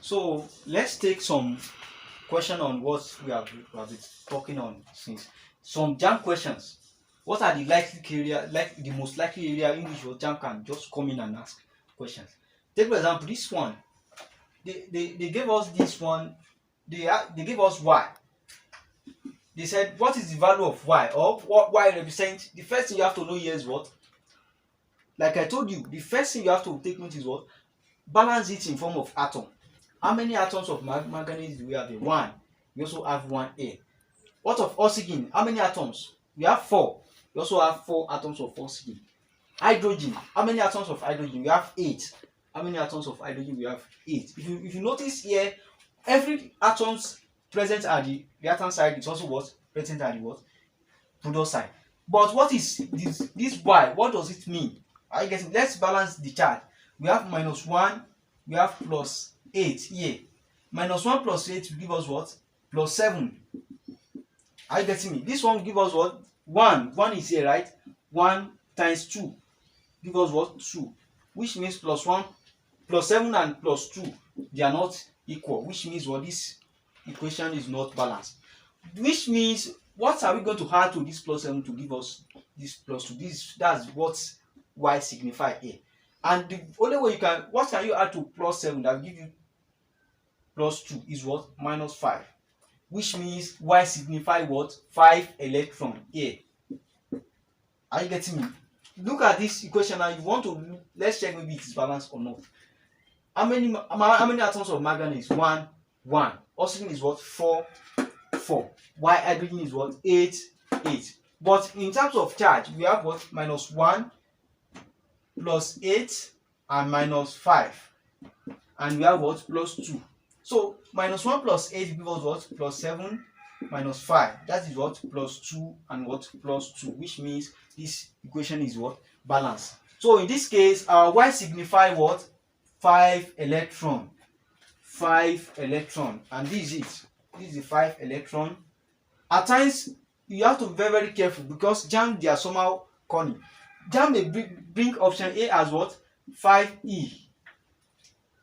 So let's take some question on what we have been talking on since. Some jam questions. What are the the most likely area in which your jam can just come in and ask questions? Take for example this one. They gave us this one. They gave us y. They said what is the value of y or what y represents. The first thing you have to know here is what. Like I told you, the first thing you have to take note is what. Balance it in form of atom. How many atoms of manganese do we have here? 1. We also have 1 here. What of oxygen? How many atoms? We have 4. We also have 4 atoms of oxygen. Hydrogen. How many atoms of hydrogen? We have 8. How many atoms of hydrogen? We have 8. If you notice here, every atoms present at the reactant side is also what? Present at the what? Product side. But what is this y? What does it mean? Are you getting? Let's balance the charge. We have -1, we have +8 here. -1 plus 8 will give us what? +7. Are you getting me? This one will give us what? 1. 1 is here, right? 1 times 2 give us what? 2. Which means +1, +7 and +2, they are not equal. Which means what? This equation is not balanced. Which means what are we going to add to this +7 to give us this +2? That's what y signify here. And the only way what can you add to +7 that will give you +2 is what? -5. Which means y signify what? 5 electron here. Are you getting me? Look at this equation now. You want to let's check maybe it is balanced or not. How many atoms of manganese? 1, 1. Oxygen is what? 4, 4. Y hydrogen is what? 8, 8. But in terms of charge, we have what? -1 +8 and -5. And we have what? +2. So -1 plus 8 gives us what? +7 -5. That is what? +2 and what? +2. Which means this equation is what? Balanced. So in this case, our y signify what? 5 electron. 5 electron. And this is it. This is the 5 electron. At times, you have to be very, very careful because JAMB, they are somehow cunning. JAMB may bring option A as what? 5E.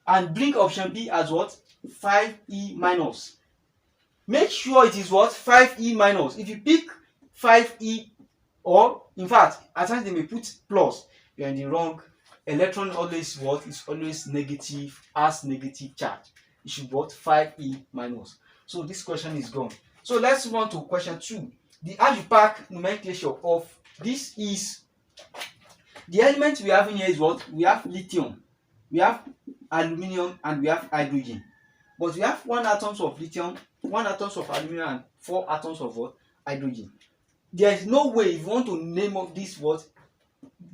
And bring option B as what? 5E minus. Make sure it is what? 5E minus. If you pick 5E, or in fact, at times they may put plus, you are in the wrong. Electron always what? Is always negative, has negative charge. It should be what? 5E minus. So this question is gone. So let's move on to question 2. The Ajupac nomenclature of this is the element we have in here is what? We have lithium, we have aluminium, and we have hydrogen. But we have 1 atoms of lithium, 1 atoms of aluminium, and 4 atoms of what? Hydrogen. There is no way if you want to name of this what?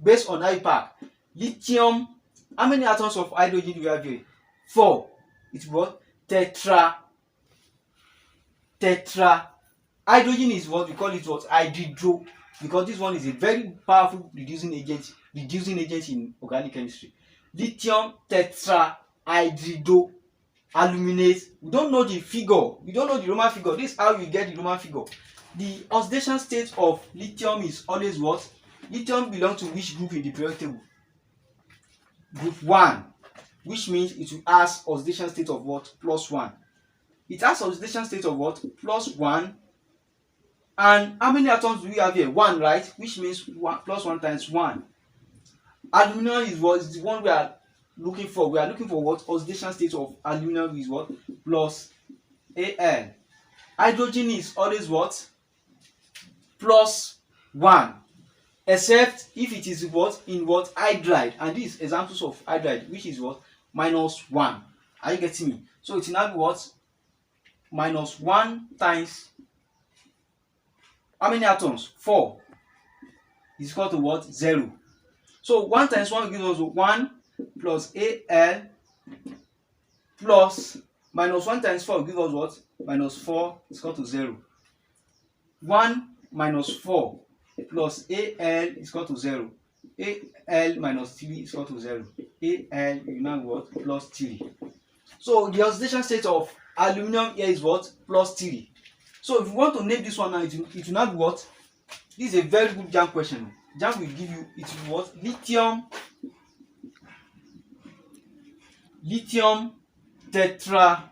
Based on Ajupac. Lithium, how many atoms of hydrogen do we have here? 4. It's what? Tetra. Hydrogen is what we call it what? Hydro, because this one is a very powerful reducing agent in organic chemistry. Lithium tetrahydrido aluminate. We don't know the figure. We don't know the Roman figure. This is how you get the Roman figure. The oxidation state of lithium is always what? Lithium belongs to which group in the periodic table? Group 1, which means it will has oxidation state of what? +1. It has oxidation state of what? +1. And how many atoms do we have here? 1, right? Which means 1 +1 times 1. Aluminum is what? Is the one we are looking for. We are looking for what? Oxidation state of aluminum is what? +Al. Hydrogen is always what? +1. Except if it is what? In what? Hydride. And these examples of hydride, which is what? -1. Are you getting me? So it will now be what? -1 times how many atoms? 4 is equal to what? 0. So 1 times 1 gives us 1 plus Al plus -1 times 4 gives us what? -4 is equal to 0. 1 minus 4 plus Al is equal to 0. Al minus 3 is equal to 0. Al is now what? +3. So the oxidation state of aluminum here is what? +3. So if you want to name this one now, it will not be what? This is a very good JAMB question. JAMB will give you, it will what? Lithium tetra,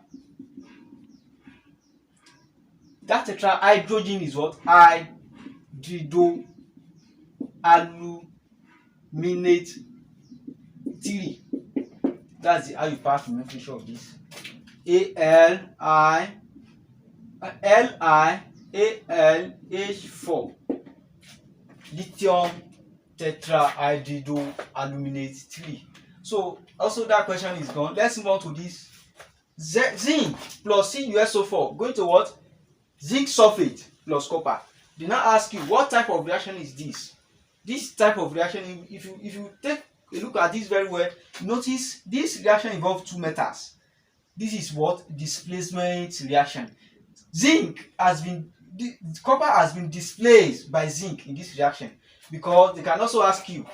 that tetrahydrogen is what? Hydroaluminate 3. That's how you pass the nomenclature of this. LiAlH4 lithium tetrahydroaluminate 3. So also that question is gone. Let's move on to this. Zinc plus CuSO4 going to what? Zinc sulfate plus copper. They now ask you what type of reaction is this? This type of reaction, if you take a look at this very well, notice this reaction involves two metals. This is what? Displacement reaction. Copper has been displaced by zinc in this reaction, because they can also ask you,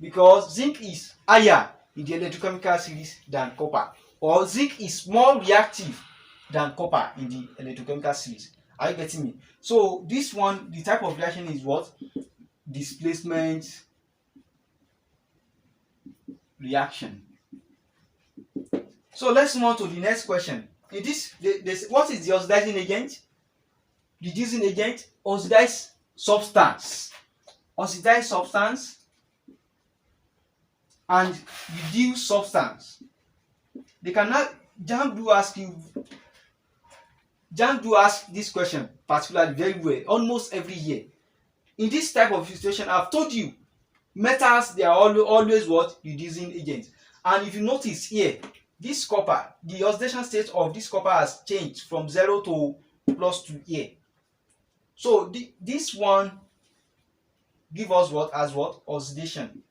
because zinc is higher in the electrochemical series than copper, or zinc is more reactive than copper in the electrochemical series. Are you getting me? So this one, the type of reaction is what? Displacement reaction. So let's move on to the next question. In this, what is the oxidizing agent? Reducing agent, oxidized substance. Oxidized substance and reduced substance. They cannot, JAMB do ask this question particularly very well almost every year. In this type of situation, I've told you, metals, they are always what? Reducing agents. And if you notice here, this copper, the oxidation state of this copper has changed from 0 to +2 here. So this one give us what? As what? Oxidation.